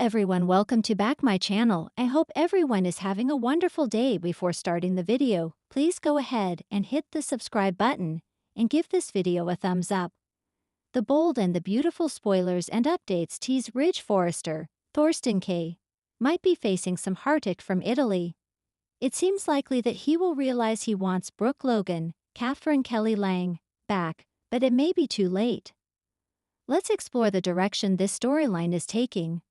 everyone, welcome to back my channel. I hope everyone is having a wonderful day. Before starting the video, please go ahead and hit the subscribe button and give this video a thumbs up. The bold and the beautiful spoilers and updates tease Ridge Forrester, Thorsten K. might be facing some heartache from Italy. It seems likely that he will realize he wants Brooke Logan, Catherine Kelly Lang, back, but it may be too late. Let's explore the direction this storyline is taking.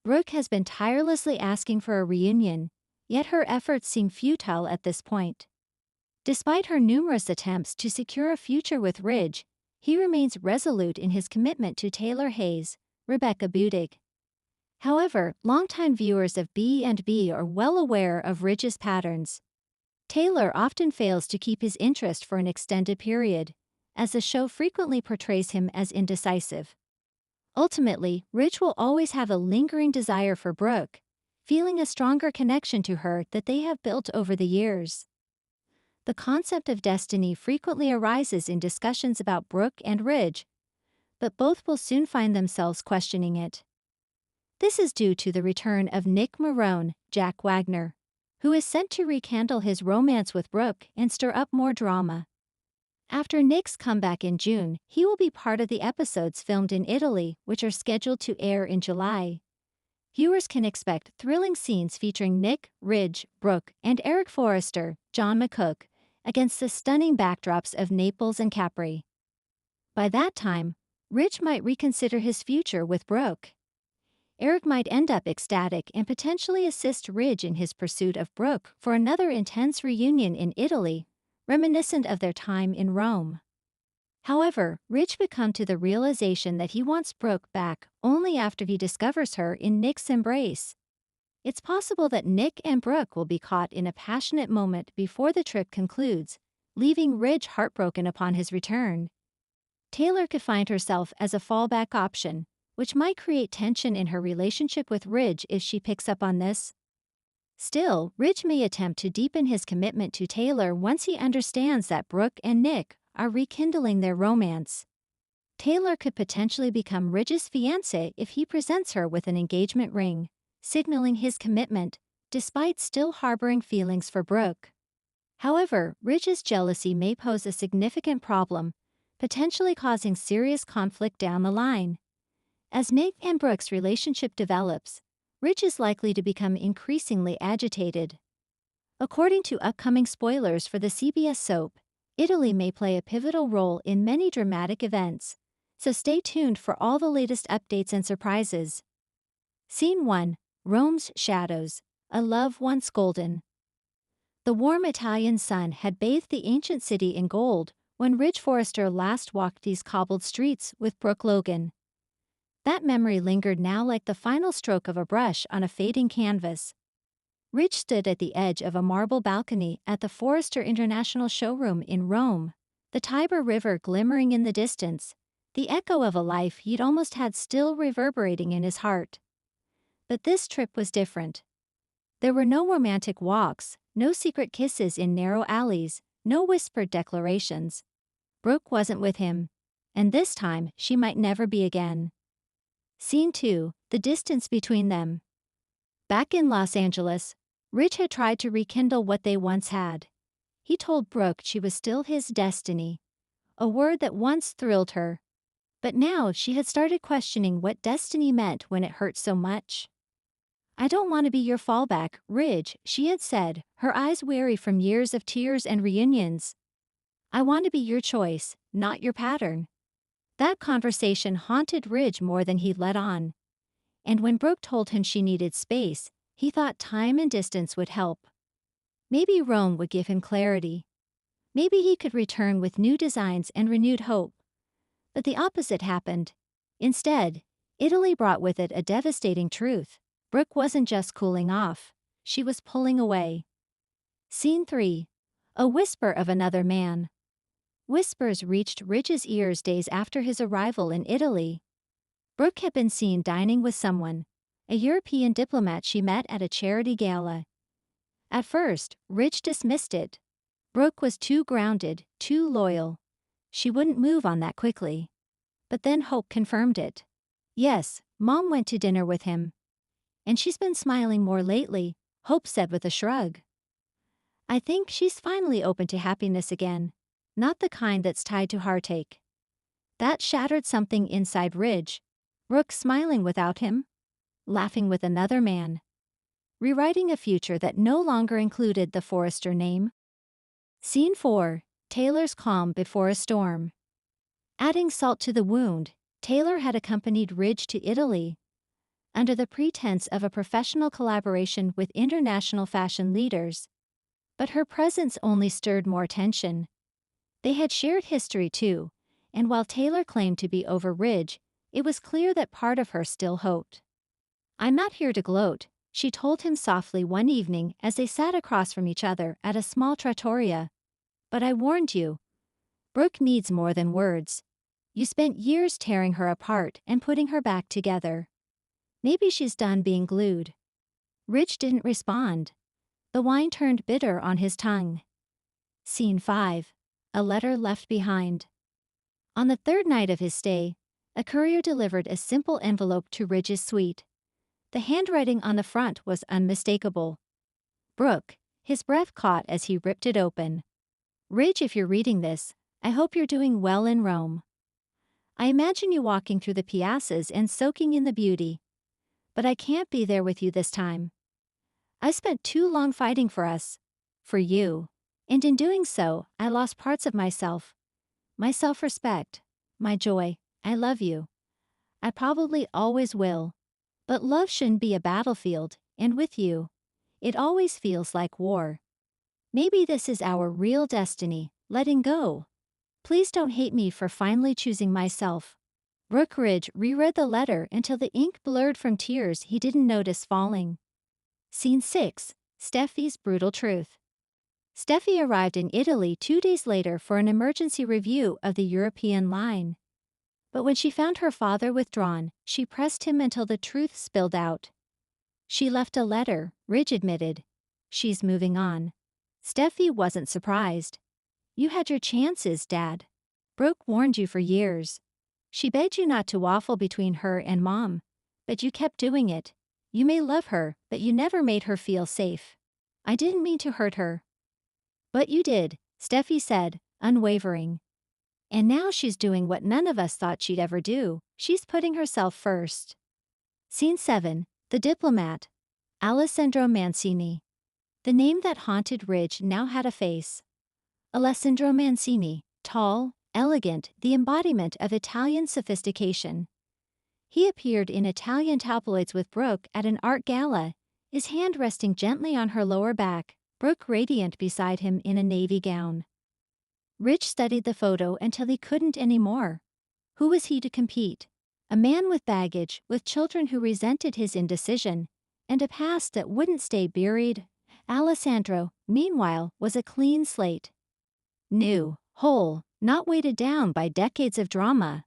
Brooke has been tirelessly asking for a reunion, yet her efforts seem futile at this point. Despite her numerous attempts to secure a future with Ridge, he remains resolute in his commitment to Taylor Hayes, Rebecca Budig. However, longtime viewers of B&B are well aware of Ridge's patterns. Taylor often fails to keep his interest for an extended period, as the show frequently portrays him as indecisive. Ultimately, Ridge will always have a lingering desire for Brooke, feeling a stronger connection to her that they have built over the years. The concept of destiny frequently arises in discussions about Brooke and Ridge, but both will soon find themselves questioning it. This is due to the return of Nick Marone, Jack Wagner, who is sent to rekindle his romance with Brooke and stir up more drama. After Nick's comeback in June, he will be part of the episodes filmed in Italy, which are scheduled to air in July. Viewers can expect thrilling scenes featuring Nick, Ridge, Brooke, and Eric Forrester, John McCook, against the stunning backdrops of Naples and Capri. By that time, Ridge might reconsider his future with Brooke. Eric might end up ecstatic and potentially assist Ridge in his pursuit of Brooke for another intense reunion in Italy, reminiscent of their time in Rome. However, Ridge would come to the realization that he wants Brooke back only after he discovers her in Nick's embrace. It's possible that Nick and Brooke will be caught in a passionate moment before the trip concludes, leaving Ridge heartbroken upon his return. Taylor could find herself as a fallback option, which might create tension in her relationship with Ridge if she picks up on this. Still, Ridge may attempt to deepen his commitment to Taylor once he understands that Brooke and Nick are rekindling their romance. Taylor could potentially become Ridge's fiancé if he presents her with an engagement ring, signaling his commitment, despite still harboring feelings for Brooke. However, Ridge's jealousy may pose a significant problem, potentially causing serious conflict down the line. As Nick and Brooke's relationship develops, Ridge is likely to become increasingly agitated. According to upcoming spoilers for the CBS soap, Italy may play a pivotal role in many dramatic events, so stay tuned for all the latest updates and surprises. Scene 1. Rome's Shadows, A Love Once Golden. The warm Italian sun had bathed the ancient city in gold when Ridge Forrester last walked these cobbled streets with Brooke Logan. That memory lingered now like the final stroke of a brush on a fading canvas. Ridge stood at the edge of a marble balcony at the Forrester International Showroom in Rome, the Tiber River glimmering in the distance, the echo of a life he'd almost had still reverberating in his heart. But this trip was different. There were no romantic walks, no secret kisses in narrow alleys, no whispered declarations. Brooke wasn't with him, and this time she might never be again. Scene 2. The distance between them. Back in Los Angeles, Ridge had tried to rekindle what they once had. He told Brooke she was still his destiny, a word that once thrilled her. But now she had started questioning what destiny meant when it hurt so much. "I don't want to be your fallback, Ridge," she had said, her eyes weary from years of tears and reunions. "I want to be your choice, not your pattern." That conversation haunted Ridge more than he'd let on. And when Brooke told him she needed space, he thought time and distance would help. Maybe Rome would give him clarity. Maybe he could return with new designs and renewed hope. But the opposite happened. Instead, Italy brought with it a devastating truth. Brooke wasn't just cooling off, she was pulling away. Scene 3. A Whisper of Another Man. Whispers reached Ridge's ears days after his arrival in Italy. Brooke had been seen dining with someone, a European diplomat she met at a charity gala. At first, Ridge dismissed it. Brooke was too grounded, too loyal. She wouldn't move on that quickly. But then hope confirmed it. Yes, Mom went to dinner with him. And she's been smiling more lately, Hope said with a shrug. I think she's finally open to happiness again. Not the kind that's tied to heartache. That shattered something inside Ridge. Brooke smiling without him, laughing with another man. Rewriting a future that no longer included the Forrester name. Scene 4. Taylor's calm before a storm. Adding salt to the wound, Taylor had accompanied Ridge to Italy under the pretense of a professional collaboration with international fashion leaders. But her presence only stirred more tension. They had shared history too, and while Taylor claimed to be over Ridge, it was clear that part of her still hoped. I'm not here to gloat, she told him softly one evening as they sat across from each other at a small trattoria. But I warned you. Brooke needs more than words. You spent years tearing her apart and putting her back together. Maybe she's done being glued. Ridge didn't respond. The wine turned bitter on his tongue. Scene 5. A letter left behind. On the third night of his stay, a courier delivered a simple envelope to Ridge's suite. The handwriting on the front was unmistakable. Brooke, his breath caught as he ripped it open. Ridge, if you're reading this, I hope you're doing well in Rome. I imagine you walking through the piazzas and soaking in the beauty. But I can't be there with you this time. I spent too long fighting for us. For you. And in doing so, I lost parts of myself. My self-respect. My joy. I love you. I probably always will. But love shouldn't be a battlefield, and with you, it always feels like war. Maybe this is our real destiny, letting go. Please don't hate me for finally choosing myself. Brooke. Ridge reread the letter until the ink blurred from tears he didn't notice falling. Scene 6. Steffi's brutal truth. Steffi arrived in Italy 2 days later for an emergency review of the European line. But when she found her father withdrawn, she pressed him until the truth spilled out. She left a letter, Ridge admitted. She's moving on. Steffi wasn't surprised. You had your chances, Dad. Brooke warned you for years. She begged you not to waffle between her and Mom, but you kept doing it. You may love her, but you never made her feel safe. I didn't mean to hurt her. But you did, Steffi said, unwavering. And now she's doing what none of us thought she'd ever do. She's putting herself first. Scene 7. The Diplomat. Alessandro Mancini. The name that haunted Ridge now had a face. Alessandro Mancini, tall, elegant, the embodiment of Italian sophistication. He appeared in Italian tabloids with Brooke at an art gala, his hand resting gently on her lower back, Brooke radiant beside him in a navy gown. Ridge studied the photo until he couldn't anymore. Who was he to compete? A man with baggage, with children who resented his indecision, and a past that wouldn't stay buried. Alessandro, meanwhile, was a clean slate. New, whole, not weighted down by decades of drama.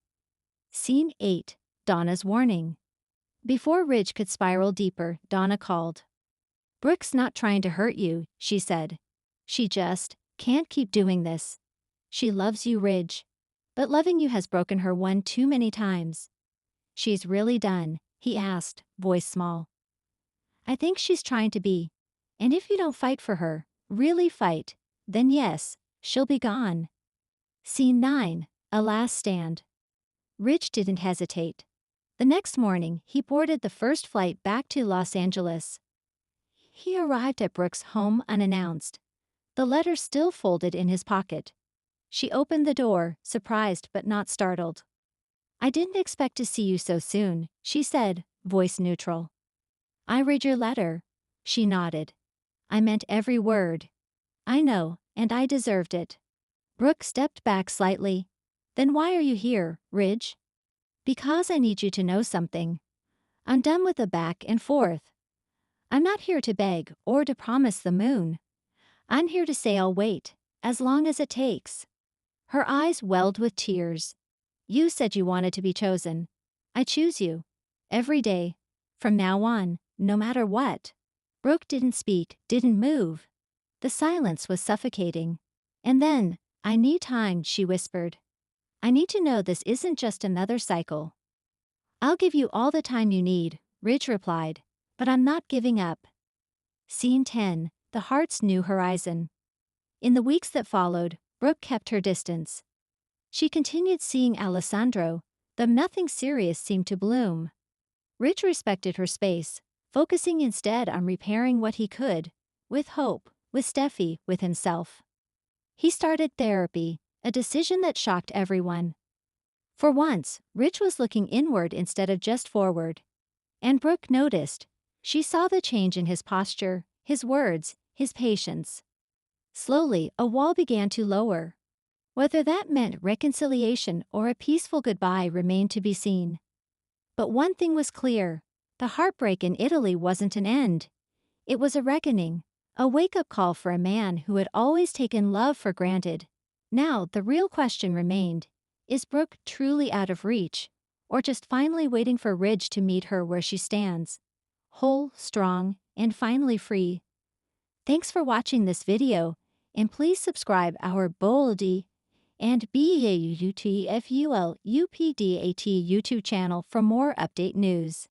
Scene 8. Donna's warning. Before Ridge could spiral deeper, Donna called. Brooke's not trying to hurt you, she said. She just can't keep doing this. She loves you, Ridge. But loving you has broken her one too many times. She's really done, he asked, voice small. I think she's trying to be. And if you don't fight for her, really fight, then yes, she'll be gone. Scene 9. A last stand. Ridge didn't hesitate. The next morning, he boarded the first flight back to Los Angeles. He arrived at Brooke's home unannounced. The letter still folded in his pocket. She opened the door, surprised but not startled. I didn't expect to see you so soon, she said, voice neutral. I read your letter. She nodded. I meant every word. I know, and I deserved it. Brooke stepped back slightly. Then why are you here, Ridge? Because I need you to know something. I'm done with the back and forth. I'm not here to beg or to promise the moon. I'm here to say I'll wait, as long as it takes. Her eyes welled with tears. You said you wanted to be chosen. I choose you. Every day. From now on, no matter what. Brooke didn't speak, didn't move. The silence was suffocating. And then, I need time, she whispered. I need to know this isn't just another cycle. I'll give you all the time you need, Ridge replied, But I'm not giving up. Scene 10, The Heart's New Horizon. In the weeks that followed, Brooke kept her distance. She continued seeing Alessandro, though nothing serious seemed to bloom. Rich respected her space, focusing instead on repairing what he could, with hope, with Steffi, with himself. He started therapy, a decision that shocked everyone. For once, Rich was looking inward instead of just forward. And Brooke noticed. She saw the change in his posture, his words, his patience. Slowly, a wall began to lower. Whether that meant reconciliation or a peaceful goodbye remained to be seen. But one thing was clear. The heartbreak in Italy wasn't an end. It was a reckoning, a wake-up call for a man who had always taken love for granted. Now, the real question remained. Is Brooke truly out of reach, or just finally waiting for Ridge to meet her where she stands? Whole, strong, and finally free. Thanks for watching this video, and please subscribe our Boldy and BAUTFULUPDAT YouTube channel for more update news.